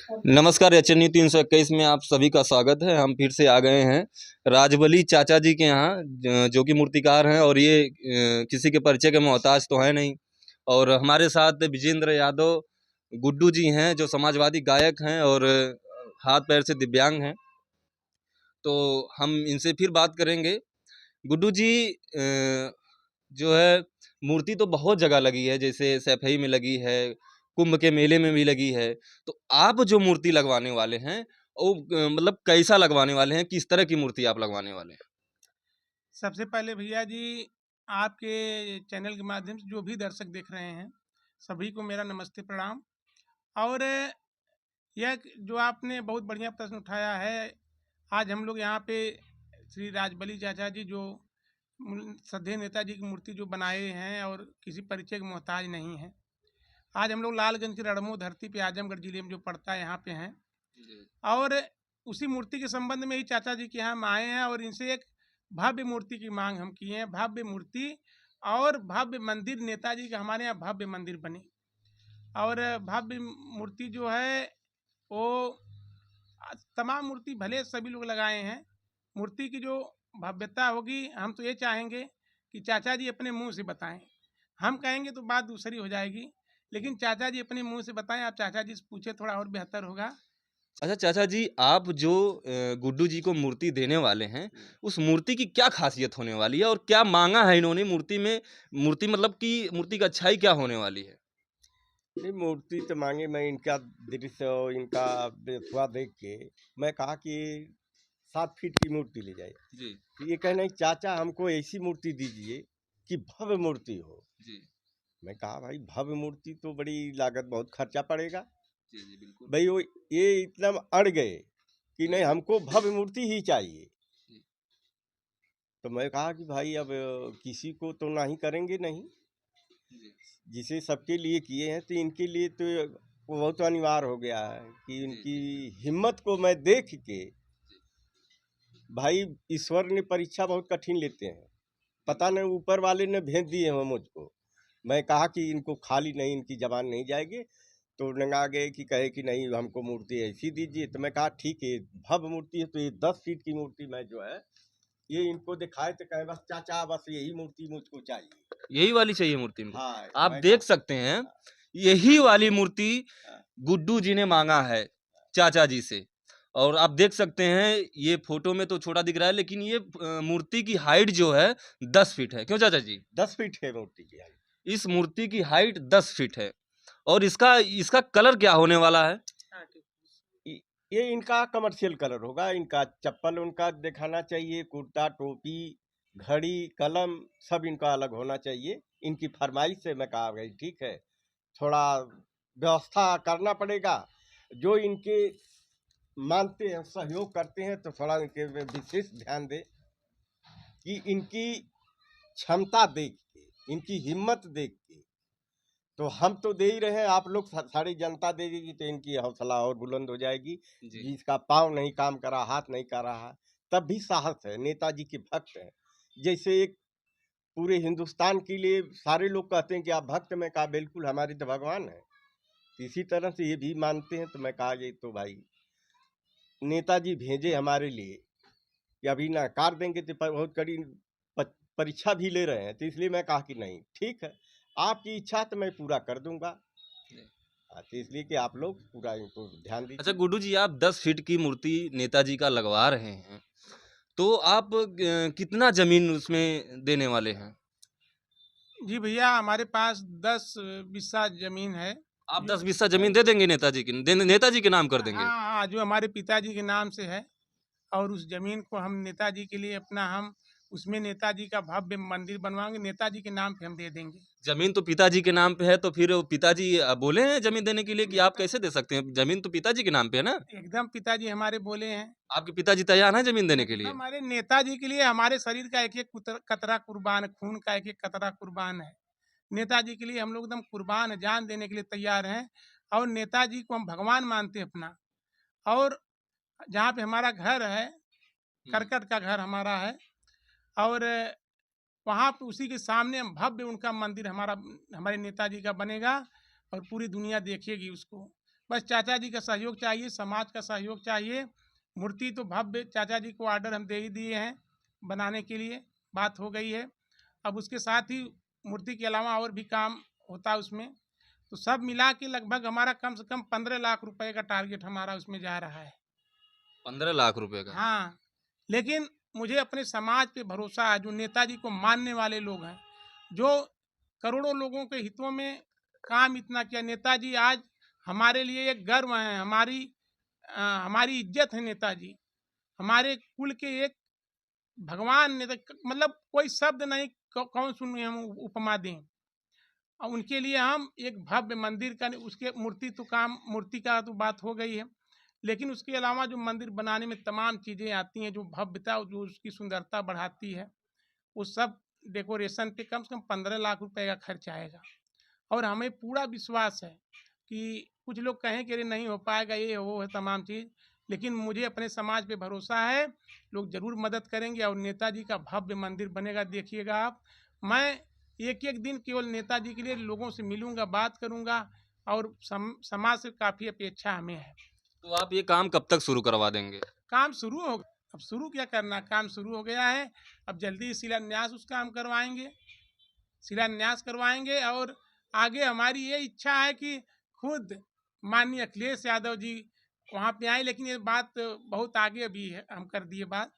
नमस्कार, एचएनयू 321 में आप सभी का स्वागत है। हम फिर से आ गए हैं राजबली चाचा जी के यहाँ, जो कि मूर्तिकार हैं और ये किसी के परिचय के मोहताज तो है नहीं। और हमारे साथ विजेंद्र यादव गुड्डू जी हैं, जो समाजवादी गायक हैं और हाथ पैर से दिव्यांग हैं। तो हम इनसे फिर बात करेंगे। गुड्डू जी, जो है मूर्ति तो बहुत जगह लगी है, जैसे सैफई में लगी है, कुंभ के मेले में भी लगी है। तो आप जो मूर्ति लगवाने वाले हैं वो मतलब कैसा लगवाने वाले हैं, किस तरह की मूर्ति आप लगवाने वाले हैं? सबसे पहले भैया जी, आपके चैनल के माध्यम से जो भी दर्शक देख रहे हैं, सभी को मेरा नमस्ते प्रणाम। और यह जो आपने बहुत बढ़िया प्रश्न उठाया है, आज हम लोग यहाँ पे श्री राजबली चाचा जी जो श्रद्धेय नेताजी की मूर्ति जो बनाए हैं और किसी परिचय के मोहताज नहीं हैं। आज हम लोग लालगंज की रणमो धरती पे आजमगढ़ जिले में जो पड़ता है यहाँ पे हैं, और उसी मूर्ति के संबंध में ही चाचा जी के यहाँ हम आए हैं और इनसे एक भव्य मूर्ति की मांग हम किए हैं। भव्य मूर्ति और भव्य मंदिर, नेताजी का हमारे यहाँ भव्य मंदिर बने। और भव्य मूर्ति जो है वो तमाम मूर्ति भले सभी लोग लगाए हैं, मूर्ति की जो भव्यता होगी हम तो ये चाहेंगे कि चाचा जी अपने मुंह से बताएं। हम कहेंगे तो बात दूसरी हो जाएगी, लेकिन चाचा जी अपने मुंह से बताएं। आप चाचा जी से पूछे थोड़ा और बेहतर होगा। अच्छा चाचा जी, आप जो गुड्डू जी को मूर्ति देने वाले हैं, उस मूर्ति की क्या खासियत होने वाली है और क्या मांगा है इन्होंने मूर्ति में? मूर्ति मतलब कि मूर्ति की अच्छाई क्या होने वाली है? नहीं, मूर्ति तो मांगे। मैं इनका दृश्य और इनका थोड़ा देख के मैं कहा कि 7 फीट की मूर्ति ले जाए। जी तो ये कहना चाचा हमको ऐसी मूर्ति दीजिए कि भव्य मूर्ति हो। जी मैं कहा भाई भव्य मूर्ति तो बड़ी लागत, बहुत खर्चा पड़ेगा। जी जी बिल्कुल। भाई वो ये इतना अड़ गए कि नहीं हमको भव्य मूर्ति ही चाहिए। जी। तो मैं कहा कि भाई अब किसी को तो नहीं करेंगे नहीं, जी जिसे सबके लिए किए हैं तो इनके लिए तो वो बहुत अनिवार्य हो गया है कि जी इनकी जी हिम्मत को मैं देख के, भाई ईश्वर ने परीक्षा बहुत कठिन लेते हैं। पता नहीं ऊपर वाले ने भेज दिए हैं मुझको। मैं कहा कि इनको खाली नहीं, इनकी जबान नहीं जाएगी। तो नंगा गए कि कहे कि नहीं हमको मूर्ति ऐसी दीजिए। तो मैं कहा ठीक है, भव्य मूर्ति है तो ये 10 फीट की मूर्ति मैं जो है ये इनको दिखाए तो कहे बस चाचा बस यही मूर्ति मुझको चाहिए। यही वाली चाहिए मूर्ति इनको। हाँ, आप मैं देख कहा सकते हैं, यही वाली मूर्ति हाँ, गुड्डू जी ने मांगा है चाचा जी से। और आप देख सकते हैं, ये फोटो में तो छोटा दिख रहा है, लेकिन ये मूर्ति की हाइट जो है 10 फीट है। क्यों चाचा जी? 10 फीट है मूर्ति की हाइट। इस मूर्ति की हाइट 10 फीट है। और इसका इसका कलर क्या होने वाला है? ये इनका कमर्शियल कलर होगा। इनका चप्पल उनका दिखाना चाहिए, कुर्ता टोपी घड़ी कलम सब इनका अलग होना चाहिए। इनकी फरमाइश से मैं कहा भाई ठीक है, थोड़ा व्यवस्था करना पड़ेगा। जो इनके मानते हैं सहयोग करते हैं तो थोड़ा इनके में विशेष ध्यान दे कि इनकी क्षमता देख के, इनकी हिम्मत देख के। तो हम तो दे ही रहे हैं, आप लोग सारी जनता दे देगी तो इनकी हौसला और बुलंद हो जाएगी। जी जिसका पाँव नहीं काम कर रहा, हाथ नहीं कर रहा, तब भी साहस है, नेताजी के भक्त हैं। जैसे एक पूरे हिंदुस्तान के लिए सारे लोग कहते हैं कि आप भक्त, में कहा बिल्कुल हमारे तो भगवान है। इसी तरह से ये भी मानते हैं। तो मैं कहा ये तो भाई नेताजी भेजे हमारे लिए कि अभी नकार देंगे तो बहुत कड़ी परीक्षा भी ले रहे हैं। तो इसलिए मैं कहा कि नहीं ठीक है, आपकी इच्छा तो मैं पूरा कर दूंगा। हाँ, तो इसलिए कि आप लोग पूरा इनको ध्यान अच्छा दीजिए। गुड्डू जी, आप 10 फीट की मूर्ति नेताजी का लगवा रहे हैं, तो आप कितना जमीन उसमें देने वाले हैं? जी भैया, हमारे पास 10 बिस्सा जमीन है। आप जो 10 बिस्सा जमीन दे देंगे नेताजी के नाम कर हाँ देंगे? हाँ, जो हमारे पिताजी के नाम से है। और उस जमीन को हम नेताजी के लिए अपना हम उसमें नेताजी का भव्य मंदिर बनवाएंगे, नेताजी के नाम पे हम दे देंगे। जमीन तो पिताजी के नाम पे है, तो फिर वो पिताजी बोले हैं जमीन देने के लिए कि आप नेता कैसे दे सकते हैं? जमीन तो पिताजी के नाम पे है ना? एकदम पिताजी हमारे बोले हैं। आपके पिताजी तैयार हैं जमीन देने के लिए? एकदम हमारे नेताजी के लिए हमारे शरीर का एक एक कतरा कुर्बान है, खून का एक एक कतरा कुर्बान है। नेताजी के लिए हम लोग एकदम कुर्बान है, जान देने के लिए तैयार हैं। और नेताजी को हम भगवान मानते हैं अपना। और जहाँ पे हमारा घर है, करकट का घर हमारा है। और वहाँ पे उसी के सामने हम भव्य उनका मंदिर हमारे नेताजी का बनेगा। और पूरी दुनिया देखेगी उसको। बस चाचा जी का सहयोग चाहिए, समाज का सहयोग चाहिए। मूर्ति तो भव्य चाचा जी को ऑर्डर हम दे ही दिए हैं बनाने के लिए, बात हो गई है। अब उसके साथ ही मूर्ति के अलावा और भी काम होता है उसमें, तो सब मिला के लगभग हमारा कम से कम 15 लाख रुपए का टारगेट हमारा उसमें जा रहा है। 15 लाख रुपए का। हाँ, लेकिन मुझे अपने समाज पे भरोसा है, जो नेताजी को मानने वाले लोग हैं, जो करोड़ों लोगों के हितों में काम इतना किया। नेताजी आज हमारे लिए एक गर्व हैं, हमारी इज्जत है नेताजी। हमारे कुल के एक भगवान नेता, मतलब कोई शब्द नहीं कौन सुनिए हम उपमा दें। और उनके लिए हम एक भव्य मंदिर का, उसके मूर्ति का तो बात हो गई है, लेकिन उसके अलावा जो मंदिर बनाने में तमाम चीज़ें आती हैं, जो भव्यता, जो उसकी सुंदरता बढ़ाती है, वो सब डेकोरेशन पे कम से कम 15 लाख रुपए का खर्च आएगा। और हमें पूरा विश्वास है कि कुछ लोग कहें कि अरे नहीं हो पाएगा, ये वो है तमाम चीज़, लेकिन मुझे अपने समाज पे भरोसा है, लोग ज़रूर मदद करेंगे और नेताजी का भव्य मंदिर बनेगा। देखिएगा आप, मैं एक एक दिन केवल नेताजी के लिए लोगों से मिलूंगा, बात करूंगा, और समाज से काफ़ी अपेक्षा हमें है। तो आप ये काम कब तक शुरू करवा देंगे? काम शुरू हो, अब शुरू क्या करना, काम शुरू हो गया है। अब जल्दी शिलान्यास उसका हम करवाएंगे, शिलान्यास करवाएंगे। और आगे हमारी ये इच्छा है कि खुद माननीय अखिलेश यादव जी वहाँ पे आए, लेकिन ये बात बहुत आगे अभी है, हम कर दिए बात।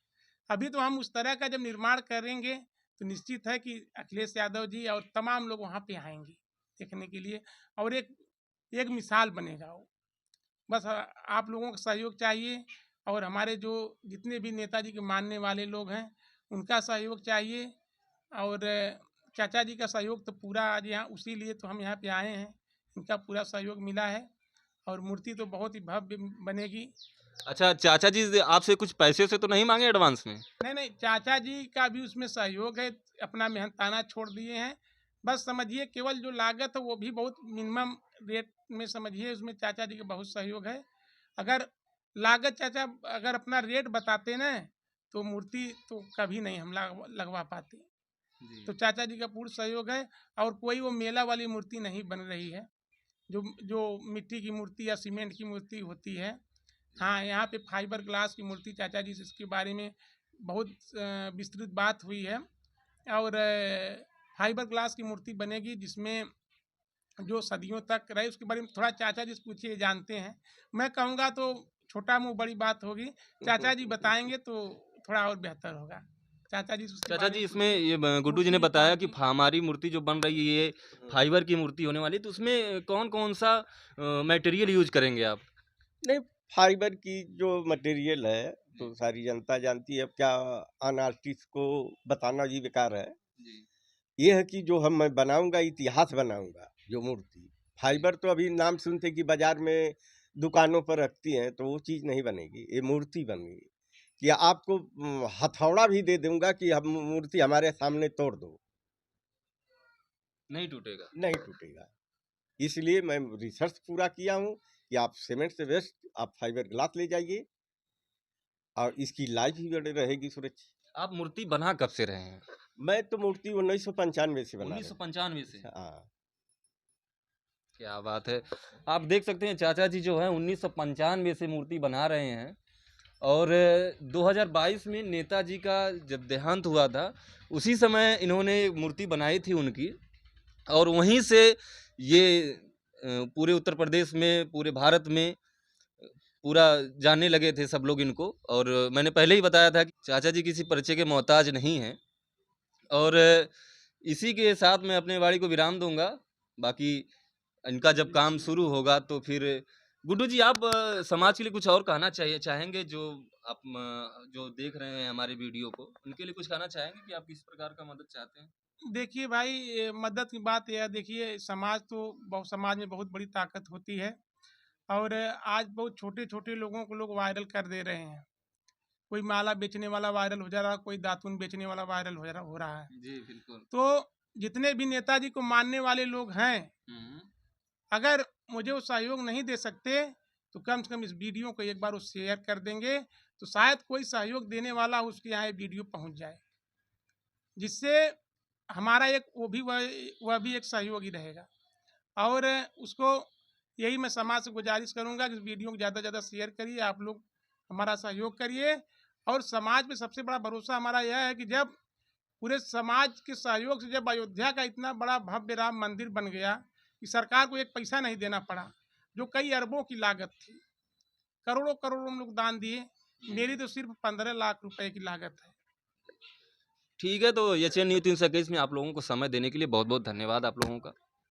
अभी तो हम उस तरह का जब निर्माण करेंगे तो निश्चित है कि अखिलेश यादव जी और तमाम लोग वहाँ पे आएंगे देखने के लिए, और एक एक मिसाल बनेगा वो। बस आप लोगों का सहयोग चाहिए, और हमारे जो जितने भी नेताजी के मानने वाले लोग हैं उनका सहयोग चाहिए। और चाचा जी का सहयोग तो पूरा आज यहाँ, उसी लिए तो हम यहाँ पे आए हैं, इनका पूरा सहयोग मिला है, और मूर्ति तो बहुत ही भव्य बनेगी। अच्छा, चाचा जी आपसे कुछ पैसे से तो नहीं मांगे एडवांस में? नहीं नहीं, चाचा जी का भी उसमें सहयोग है, अपना मेहनताना छोड़ दिए हैं। बस समझिए केवल जो लागत है वो भी बहुत मिनिमम रेट में समझिए, उसमें चाचा जी का बहुत सहयोग है। अगर लागत चाचा अगर अपना रेट बताते ना, तो मूर्ति तो कभी नहीं हम लगवा पाते। तो चाचा जी का पूर्ण सहयोग है, और कोई वो मेला वाली मूर्ति नहीं बन रही है, जो जो मिट्टी की मूर्ति या सीमेंट की मूर्ति होती है। हाँ, यहाँ पे फाइबर ग्लास की मूर्ति चाचा जी से इसके बारे में बहुत विस्तृत बात हुई है, और फाइबर ग्लास की मूर्ति बनेगी जिसमें जो सदियों तक रहे, उसके बारे में थोड़ा चाचा जी से पूछिए, जानते हैं। मैं कहूँगा तो छोटा मुँह बड़ी बात होगी, चाचा जी बताएंगे तो थोड़ा और बेहतर होगा। चाचा जी से उसके चाचा बारे जी, में इसमें पूछिए। ये गुड्डू जी ने मूर्ति बताया कौन कि सी, हमारी मूर्ति जो बन रही है ये फाइबर की मूर्ति होने वाली है, तो उसमें कौन कौन सा मटेरियल यूज करेंगे आप? नहीं, फाइबर की जो मटेरियल है तो सारी जनता जानती है। अब क्या अन आर्टिस्ट को बताना जी बेकार है। ये है कि जो मैं बनाऊंगा, इतिहास बनाऊंगा। जो मूर्ति फाइबर तो अभी नाम सुनते कि बाजार में दुकानों पर रखती हैं, तो वो चीज़ नहीं बनेगी, ये मूर्ति बनेगी। कि आपको हथौड़ा भी दे दूंगा कि हम मूर्ति हमारे सामने तोड़ दो, नहीं टूटेगा। नहीं टूटेगा। इसलिए मैं रिसर्च पूरा किया हूँ कि आप सीमेंट से बेस्ट आप फाइबर ग्लास ले जाइए, और इसकी लाइफ भी बड़ी रहेगी सुरक्षित। आप मूर्ति बना कब से रहे हैं? मैं तो मूर्ति 1995 से बना रहा 1995 से। हूँ। हाँ, क्या बात है। आप देख सकते हैं चाचा जी जो है 1995 से मूर्ति बना रहे हैं, और 2022 में नेताजी का जब देहांत हुआ था उसी समय इन्होंने मूर्ति बनाई थी उनकी, और वहीं से ये पूरे उत्तर प्रदेश में, पूरे भारत में पूरा जानने लगे थे सब लोग इनको। और मैंने पहले ही बताया था कि चाचा जी किसी परिचय के मोहताज नहीं हैं। और इसी के साथ मैं अपने वाणी को विराम दूंगा। बाकी इनका जब काम शुरू होगा तो फिर गुड्डू जी, आप समाज के लिए कुछ और कहना चाहेंगे, जो आप जो देख रहे हैं हमारे वीडियो को, उनके लिए कुछ कहना चाहेंगे कि आप किस प्रकार का मदद चाहते हैं? देखिए भाई, मदद की बात यह है, देखिए समाज तो समाज में बहुत बड़ी ताकत होती है, और आज बहुत छोटे छोटे लोगों को लोग वायरल कर दे रहे हैं। कोई माला बेचने वाला वायरल हो जा रहा है, कोई दातुन बेचने वाला वायरल हो रहा है। जी बिल्कुल। तो जितने भी नेताजी को मानने वाले लोग हैं, अगर मुझे वो सहयोग नहीं दे सकते तो कम से कम इस वीडियो को एक बार वो शेयर कर देंगे, तो शायद कोई सहयोग देने वाला उसके यहाँ ये वीडियो पहुँच जाए, जिससे हमारा एक वो भी वह भी एक सहयोगी रहेगा, और उसको यही मैं समाज से गुजारिश करूंगा कि इस वीडियो को ज़्यादा से ज़्यादा शेयर करिए, आप लोग हमारा सहयोग करिए। और समाज पे सबसे बड़ा भरोसा हमारा यह है कि जब पूरे समाज के सहयोग से जब अयोध्या का इतना बड़ा भव्य राम मंदिर बन गया कि सरकार को एक पैसा नहीं देना पड़ा, जो कई अरबों की लागत थी, करोड़ों करोड़ों हम लोग दान दिए, मेरी तो सिर्फ 15 लाख रुपए की लागत है। ठीक है, तो एशियन न्यूज़ 321 में आप लोगों को समय देने के लिए बहुत बहुत धन्यवाद आप लोगों का।